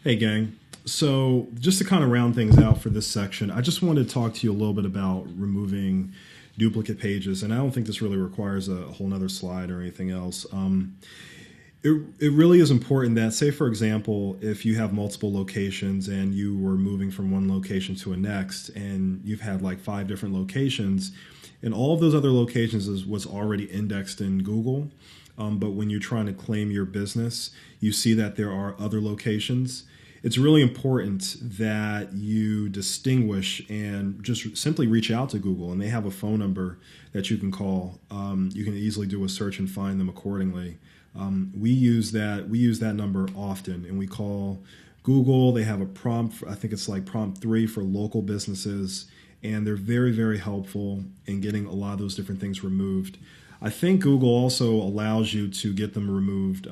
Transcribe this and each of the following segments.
Hey, gang. So, just to kind of round things out for this section, I just wanted to talk to you a little bit about removing duplicate pages. And I don't think this really requires a whole nother slide or anything else. It really is important that, say, for example, if you have multiple locations and you were moving from one location to a next, and you've had like five different locations, and all of those other locations was already indexed in Google. But when you're trying to claim your business, you see that there are other locations. It's really important that you distinguish and just simply reach out to Google, and they have a phone number that you can call. You can easily do a search and find them accordingly. We use that number often, and we call Google. They have a prompt. I think it's like prompt 3 for local businesses, and they're very, very helpful in getting a lot of those different things removed. I think Google also allows you to get them removed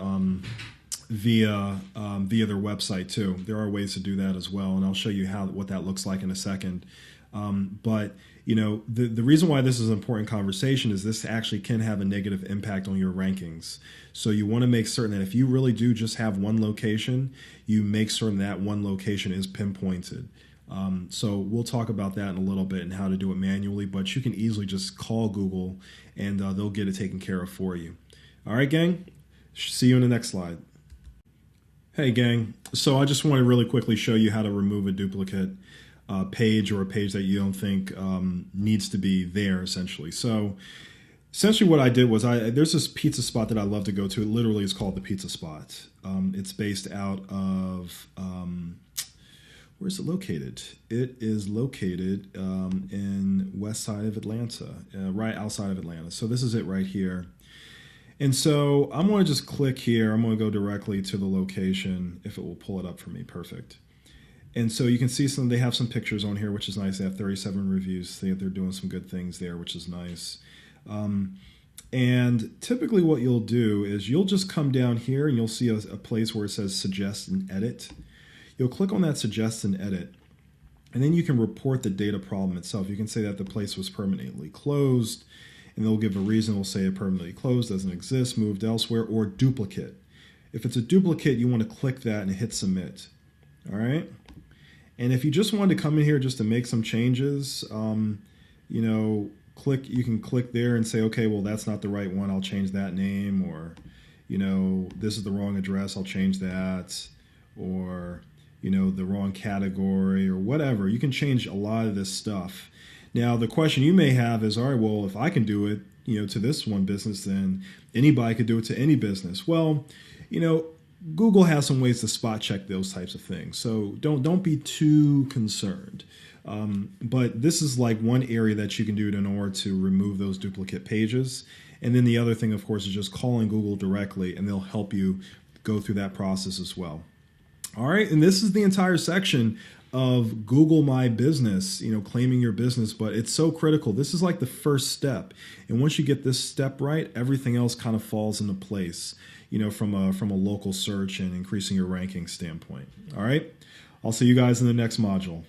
via their website too. There are ways to do that as well, and I'll show you what that looks like in a second. But the reason why this is an important conversation is this actually can have a negative impact on your rankings. So you want to make certain that if you really do just have one location, you make certain that one location is pinpointed. So we'll talk about that in a little bit and how to do it manually, but you can easily just call Google and they'll get it taken care of for you. All right, gang. See you in the next slide. Hey, gang. So I just want to really quickly show you how to remove a duplicate page or a page that you don't think needs to be there, essentially. So essentially what I did was there's this pizza spot that I love to go to. It literally is called the Pizza Spot. It's based out of, where's it located? It is located in west side of Atlanta, right outside of Atlanta. So this is it right here. And so I'm going to just click here. I'm going to go directly to the location if it will pull it up for me. Perfect. And so you can see they have some pictures on here, which is nice. They have 37 reviews. They're doing some good things there, which is nice. And typically what you'll do is you'll just come down here and you'll see a place where it says suggest and edit. You'll click on that suggest and edit. And then you can report the data problem itself. You can say that the place was permanently closed, and they'll give a reason. We'll say it permanently closed, doesn't exist, moved elsewhere, or duplicate. If it's a duplicate, you want to click that and hit submit. All right. And if you just wanted to come in here just to make some changes, you can click there and say, okay, well, that's not the right one. I'll change that name, or, this is the wrong address. I'll change that, or, the wrong category or whatever. You can change a lot of this stuff. Now, the question you may have is, all right, well, if I can do it, to this one business, then anybody could do it to any business. Well, Google has some ways to spot check those types of things. So don't be too concerned. But this is like one area that you can do in order to remove those duplicate pages. And then the other thing, of course, is just calling Google directly, and they'll help you go through that process as well. All right, and this is the entire section of Google My Business, claiming your business, but it's so critical. This is like the first step. And once you get this step right, everything else kind of falls into place, from a local search and increasing your ranking standpoint. All right, I'll see you guys in the next module.